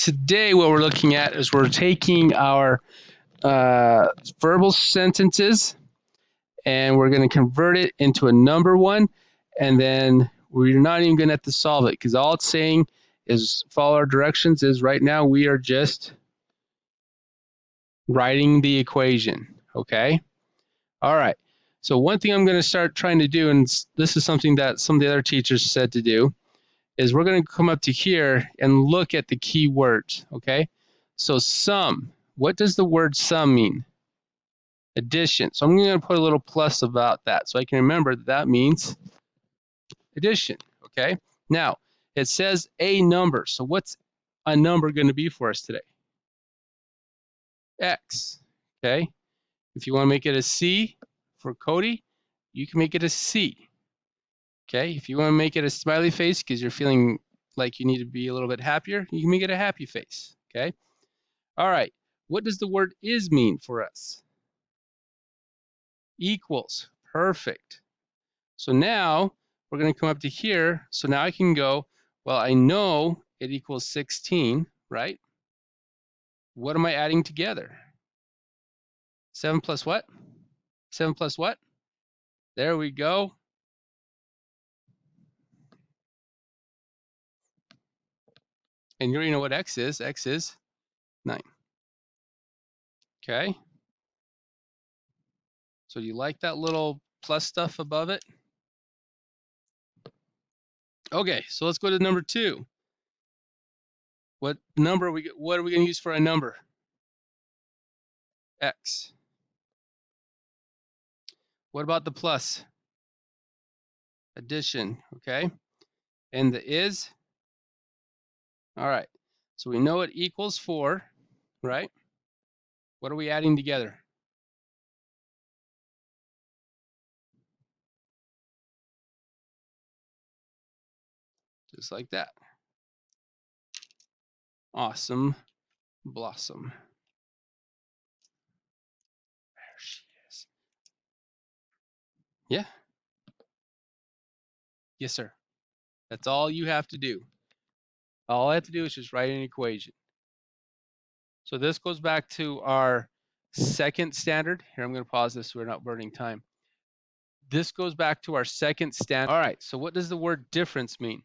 today what we're looking at is we're taking our verbal sentences and we're going to convert it into a number one, and then we're not even going to have to solve it because all it's saying is follow our directions. Is right now we are just writing the equation. Okay. All right. So one thing I'm going to start trying to do, and this is something that some of the other teachers said to do, is we're going to come up to here and look at the key words. Okay. So sum. What does the word sum mean? Addition. So I'm going to put a little plus about that so I can remember that that means addition. Okay. Now it says a number. So what's a number going to be for us today? X. Okay. If you want to make it a C for Cody, you can make it a C. Okay. If you want to make it a smiley face because you're feeling like you need to be a little bit happier, you can make it a happy face. Okay. All right. What does the word is mean for us? Equals. Perfect. So now we're going to come up to here. So now I can go, well, I know it equals 16, right? What am I adding together? 7 plus what? 7 plus what? There we go. And you already know what X is. X is 9. Okay. So you like that little plus stuff above it? Okay, so let's go to number 2. What are we going to use for a number? X. What about the plus? Addition, okay? And the is? All right. So we know it equals 4, right? What are we adding together? Just like that. Awesome blossom. There she is. Yeah. Yes, sir. That's all you have to do. All I have to do is just write an equation. So this goes back to our second standard. Here, I'm going to pause this so we're not burning time. This goes back to our second standard. All right, so what does the word difference mean?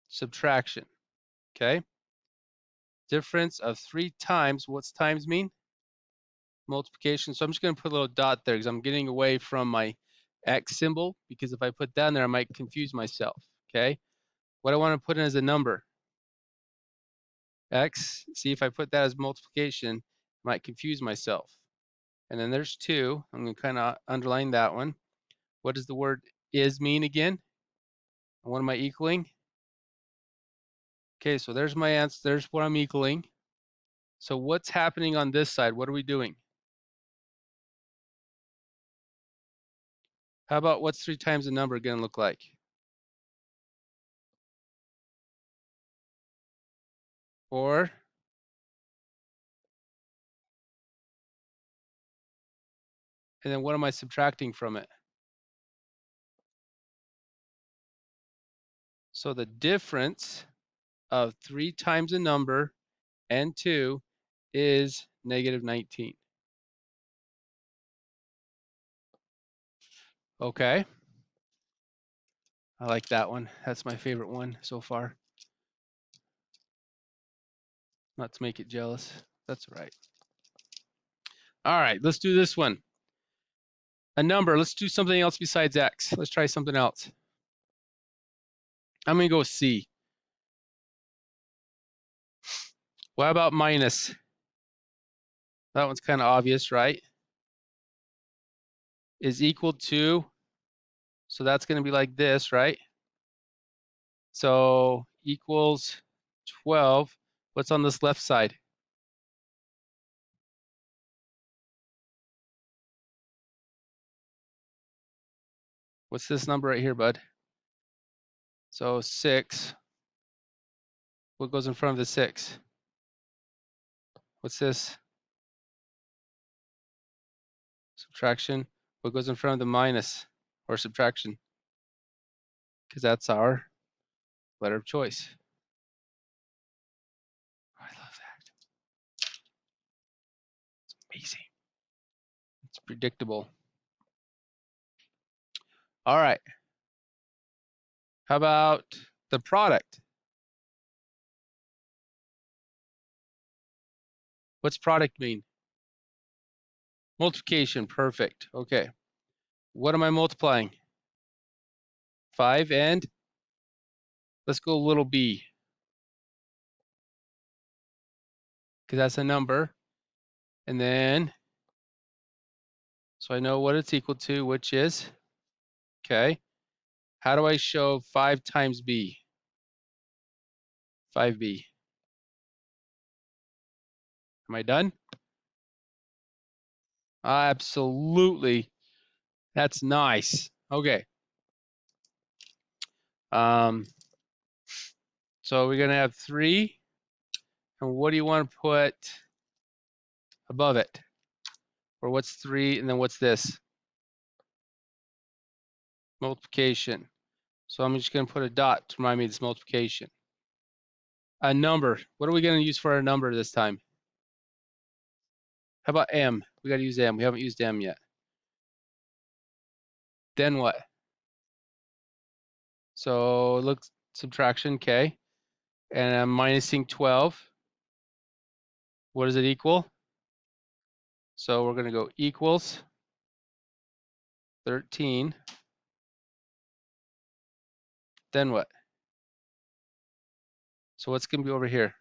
Subtraction. Okay. Difference of 3 times. What's times mean? Multiplication. So I'm just going to put a little dot there because I'm getting away from my X symbol, because if I put down there, I might confuse myself. Okay. What I want to put in as a number? X. See, if I put that as multiplication, I might confuse myself. And then there's 2. I'm going to kind of underline that one. What does the word is mean again? And what am I equaling? Okay, so there's my answer. There's what I'm equaling. So what's happening on this side? What are we doing? How about what's 3 times the number going to look like? 4. And then what am I subtracting from it? So the difference of 3 times a number and 2 is negative 19. Okay. I like that one. That's my favorite one so far. Not to make it jealous. That's right. All right, let's do this one. A number. Let's do something else besides X. Let's try something else. I'm going to go C. What about minus? That one's kind of obvious, right? Is equal to, so that's going to be like this, right? So equals 12. What's on this left side? What's this number right here, bud? So 6. What goes in front of the 6? What's this? Subtraction. What goes in front of the minus or subtraction? Because that's our letter of choice. predictable. All right. How about the product? What's product mean? Multiplication. Perfect. Okay. What am I multiplying? 5 and let's go little b, because that's a number. And then, so I know what it's equal to, which is, okay. How do I show 5 times b? 5b. Am I done? Absolutely. That's nice. Okay. So we're going to have 3. And what do you want to put above it? Or what's 3 and then what's this? Multiplication. So I'm just going to put a dot to remind me it's multiplication. A number. What are we going to use for a number this time? How about m? We got to use m. We haven't used m yet. Then what? So look, subtraction, okay. And I'm minusing 12. What does it equal? So we're going to go equals 13. Then what? So what's going to be over here?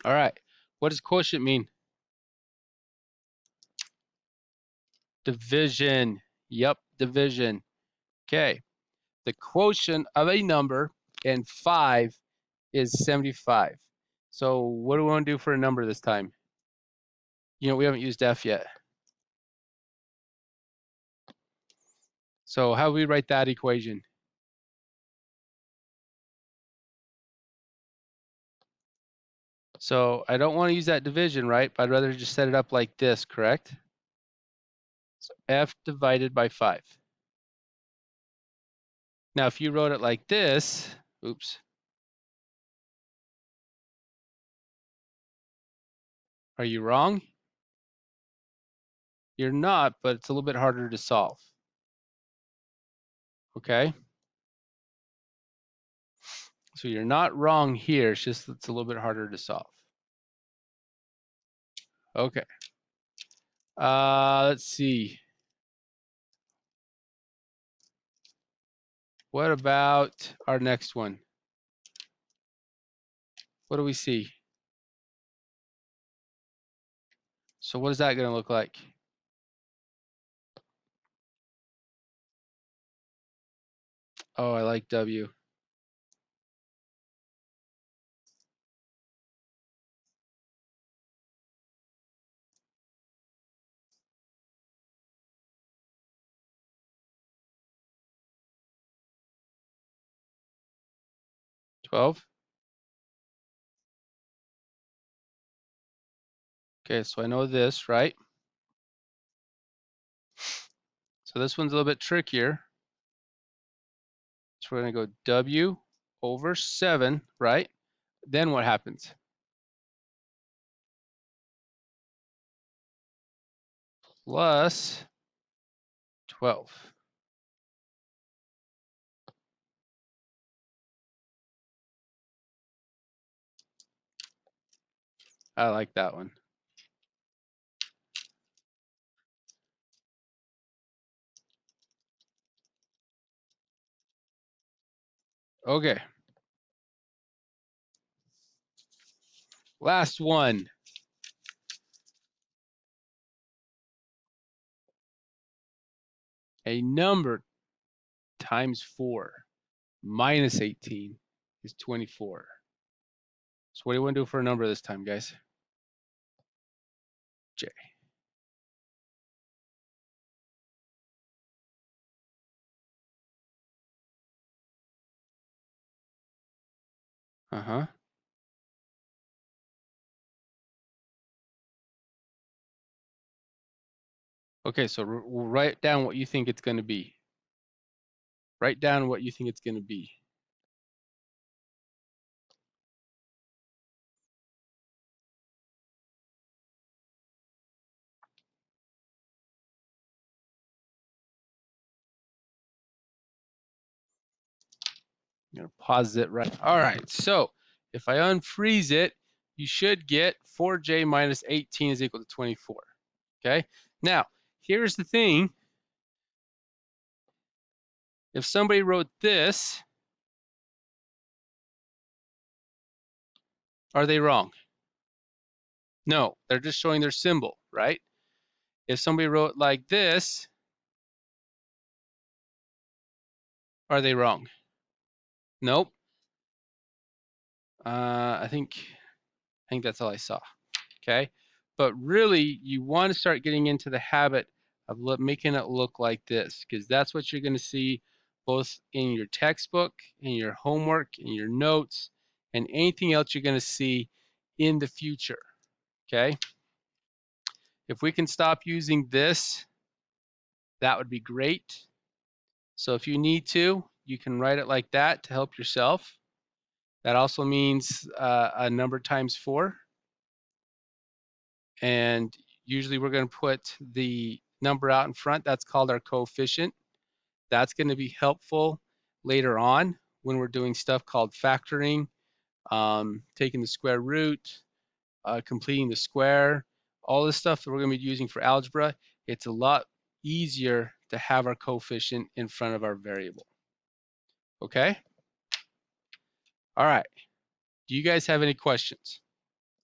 All right. What does quotient mean? Division. Yep, division. Okay. The quotient of a number and 5 is 75. So what do we want to do for a number this time? You know, we haven't used f yet. So how do we write that equation? So I don't want to use that division, right? But I'd rather just set it up like this, correct? So f divided by 5. Now, if you wrote it like this, oops, are you wrong? You're not, but it's a little bit harder to solve. Okay? So you're not wrong here, it's just it's a little bit harder to solve. Okay. Let's see. What about our next one? What do we see? So what is that going to look like? Oh, I like W. $12. Okay, so I know this, right? So this one's a little bit trickier. So we're going to go W over 7, right? Then what happens? Plus 12. I like that one. Okay. Last one. A number times 4 minus 18 is 24. So what do you want to do for a number this time, guys? J. Uh-huh. Okay, so write down what you think it's going to be. Write down what you think it's going to be. I'm going to pause it right. All right, so if I unfreeze it, you should get 4j minus 18 is equal to 24. Okay, now here's the thing. If somebody wrote this, are they wrong? No, they're just showing their symbol, right? If somebody wrote like this, are they wrong? Nope. I think that's all I saw. Okay, but really you want to start getting into the habit of making it look like this, because that's what you're going to see both in your textbook, in your homework, in your notes, and anything else you're going to see in the future. Okay, if we can stop using this, that would be great. So if you need to, you can write it like that to help yourself. That also means a number times 4. And usually we're going to put the number out in front. That's called our coefficient. That's going to be helpful later on when we're doing stuff called factoring, taking the square root, completing the square, all this stuff that we're going to be using for algebra. It's a lot easier to have our coefficient in front of our variable. Okay? All right. Do you guys have any questions?